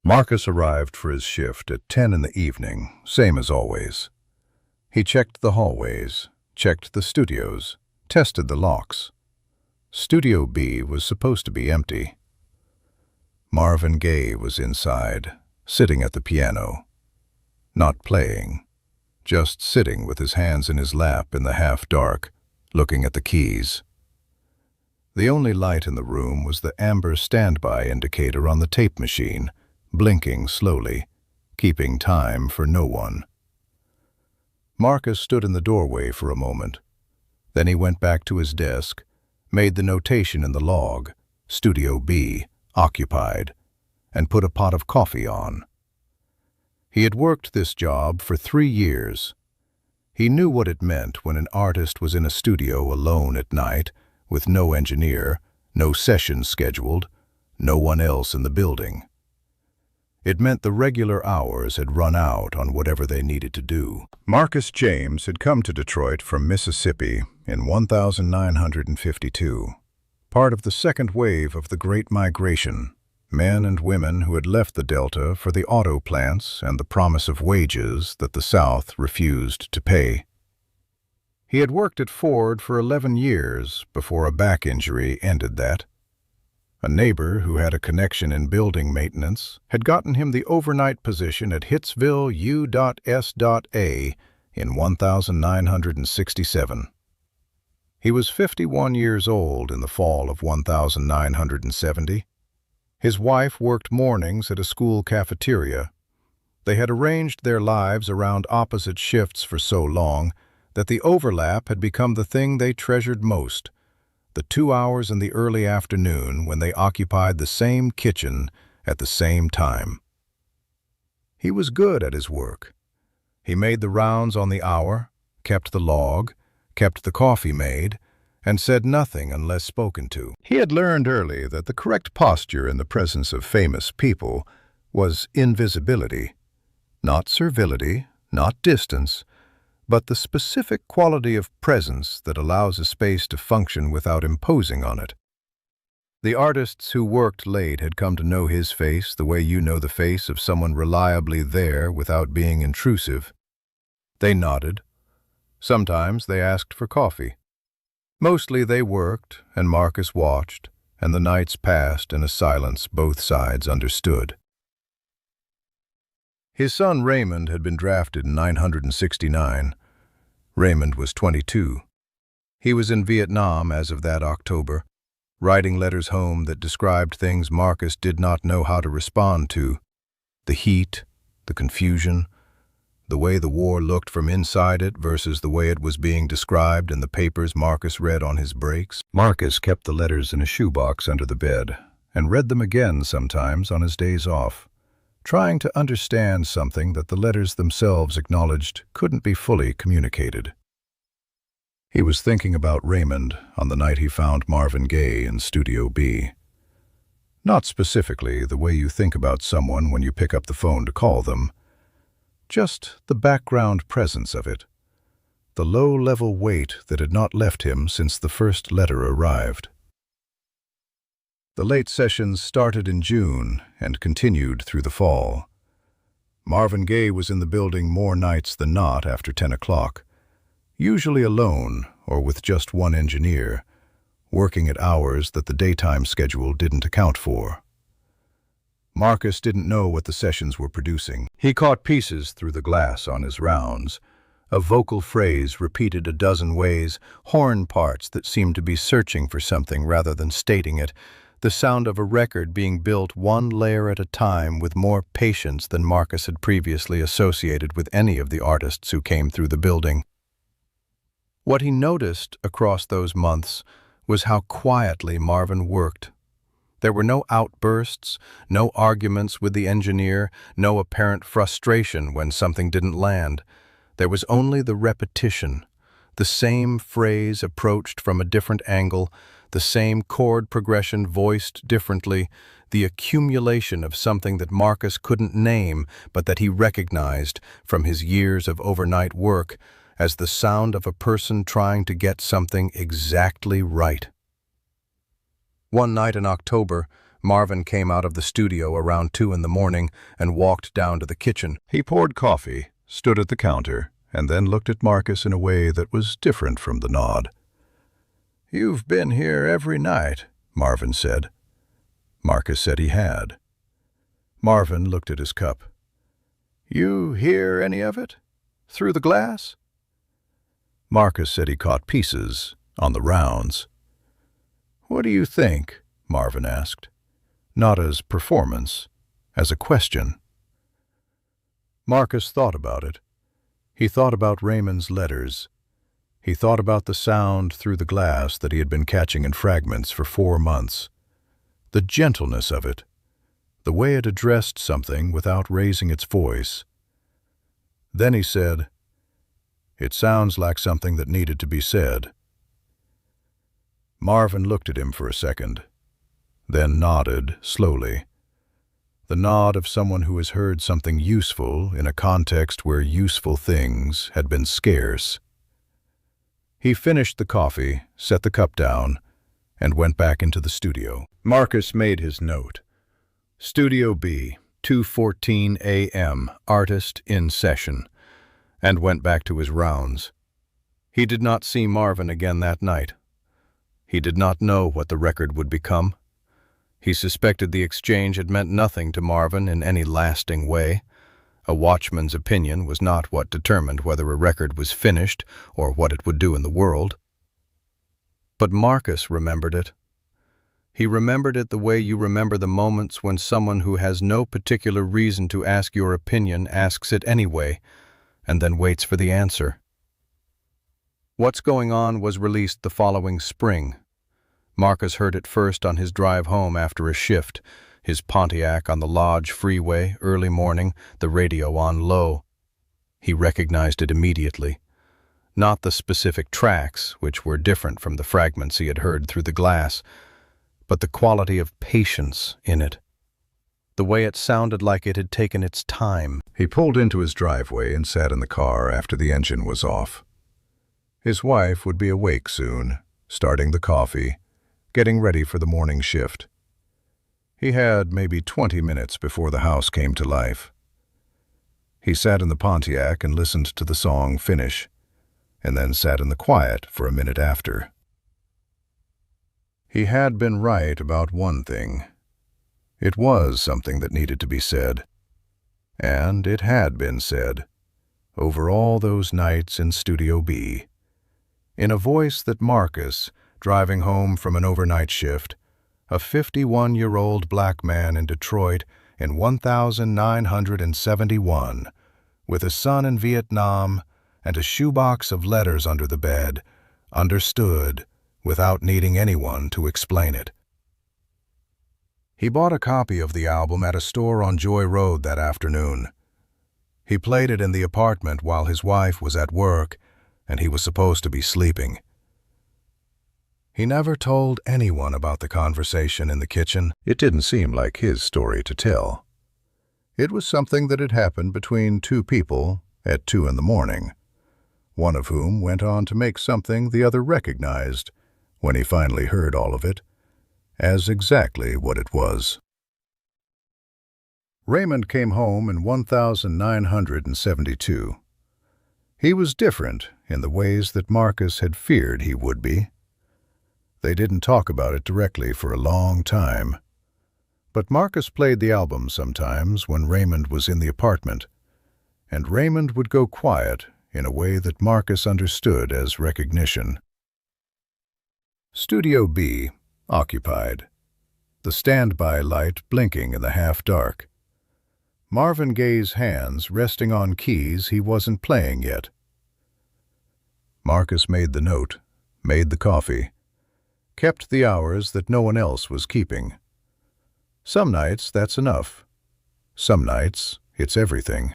Marcus arrived for his shift at 10 in the evening, same as always. He checked the hallways, checked the studios, tested the locks. Studio B was supposed to be empty. Marvin Gaye was inside, sitting at the piano. Not playing, just sitting with his hands in his lap in the half-dark, looking at the keys. The only light in the room was the amber standby indicator on the tape machine, blinking slowly, keeping time for no one. Marcus stood in the doorway for a moment. Then he went back to his desk, made the notation in the log, Studio B, occupied, and put a pot of coffee on. He had worked this job for 3 years. He knew what it meant when an artist was in a studio alone at night, with no engineer, no sessions scheduled, no one else in the building. It meant the regular hours had run out on whatever they needed to do. Marcus James had come to Detroit from Mississippi in 1952, part of the second wave of the Great Migration, men and women who had left the Delta for the auto plants and the promise of wages that the South refused to pay. He had worked at Ford for 11 years before a back injury ended that. A neighbor who had a connection in building maintenance had gotten him the overnight position at Hitsville U.S.A. in 1967. He was 51 years old in the fall of 1970. His wife worked mornings at a school cafeteria. They had arranged their lives around opposite shifts for so long that the overlap had become the thing they treasured most, the 2 hours in the early afternoon when they occupied the same kitchen at the same time. He was good at his work. He made the rounds on the hour, kept the log, kept the coffee made, and said nothing unless spoken to. He had learned early that the correct posture in the presence of famous people was invisibility, not servility, not distance, but the specific quality of presence that allows a space to function without imposing on it. The artists who worked late had come to know his face the way you know the face of someone reliably there without being intrusive. They nodded. Sometimes they asked for coffee. Mostly they worked, and Marcus watched, and the nights passed in a silence both sides understood. His son Raymond had been drafted in 1969. Raymond was 22. He was in Vietnam as of that October, writing letters home that described things Marcus did not know how to respond to: the heat, the confusion, the way the war looked from inside it versus the way it was being described in the papers Marcus read on his breaks. Marcus kept the letters in a shoebox under the bed and read them again sometimes on his days off, trying to understand something that the letters themselves acknowledged couldn't be fully communicated. He was thinking about Raymond on the night he found Marvin Gaye in Studio B. Not specifically the way you think about someone when you pick up the phone to call them, just the background presence of it, the low-level weight that had not left him since the first letter arrived. The late sessions started in June and continued through the fall. Marvin Gaye was in the building more nights than not after 10 o'clock, usually alone or with just one engineer, working at hours that the daytime schedule didn't account for. Marcus didn't know what the sessions were producing. He caught pieces through the glass on his rounds, a vocal phrase repeated a dozen ways, horn parts that seemed to be searching for something rather than stating it, the sound of a record being built one layer at a time with more patience than Marcus had previously associated with any of the artists who came through the building. What he noticed across those months was how quietly Marvin worked. There were no outbursts, no arguments with the engineer, no apparent frustration when something didn't land. There was only the repetition, the same phrase approached from a different angle, the same chord progression voiced differently, the accumulation of something that Marcus couldn't name but that he recognized from his years of overnight work as the sound of a person trying to get something exactly right. One night in October, Marvin came out of the studio around 2 in the morning and walked down to the kitchen. He poured coffee, stood at the counter, and then looked at Marcus in a way that was different from the nod. "You've been here every night," Marvin said. Marcus said he had. Marvin looked at his cup. "You hear any of it? Through the glass?" Marcus said he caught pieces on the rounds. "What do you think?" Marvin asked. Not as performance, as a question. Marcus thought about it. He thought about Raymond's letters. He thought about the sound through the glass that he had been catching in fragments for 4 months. The gentleness of it. The way it addressed something without raising its voice. Then he said, "It sounds like something that needed to be said." Marvin looked at him for a second, then nodded slowly. The nod of someone who has heard something useful in a context where useful things had been scarce. He finished the coffee, set the cup down, and went back into the studio. Marcus made his note. Studio B, 2:14 a.m., artist in session, and went back to his rounds. He did not see Marvin again that night. He did not know what the record would become. He suspected the exchange had meant nothing to Marvin in any lasting way. A watchman's opinion was not what determined whether a record was finished or what it would do in the world. But Marcus remembered it. He remembered it the way you remember the moments when someone who has no particular reason to ask your opinion asks it anyway, and then waits for the answer. What's Going On was released the following spring. Marcus heard it first on his drive home after a shift, his Pontiac on the Lodge Freeway, early morning, the radio on low. He recognized it immediately. Not the specific tracks, which were different from the fragments he had heard through the glass, but the quality of patience in it. The way it sounded like it had taken its time. He pulled into his driveway and sat in the car after the engine was off. His wife would be awake soon, starting the coffee, getting ready for the morning shift. He had maybe 20 minutes before the house came to life. He sat in the Pontiac and listened to the song finish, and then sat in the quiet for a minute after. He had been right about one thing. It was something that needed to be said. And it had been said, over all those nights in Studio B, in a voice that Marcus, driving home from an overnight shift, a 51-year-old black man in Detroit in 1971, with a son in Vietnam and a shoebox of letters under the bed, understood without needing anyone to explain it. He bought a copy of the album at a store on Joy Road that afternoon. He played it in the apartment while his wife was at work and he was supposed to be sleeping. He never told anyone about the conversation in the kitchen. It didn't seem like his story to tell. It was something that had happened between two people at 2 in the morning, one of whom went on to make something the other recognized, when he finally heard all of it, as exactly what it was. Raymond came home in 1972. He was different in the ways that Marcus had feared he would be. They didn't talk about it directly for a long time. But Marcus played the album sometimes when Raymond was in the apartment, and Raymond would go quiet in a way that Marcus understood as recognition. Studio B, occupied. The standby light blinking in the half-dark. Marvin Gaye's hands resting on keys he wasn't playing yet. Marcus made the note, made the coffee, kept the hours that no one else was keeping. Some nights that's enough. Some nights it's everything.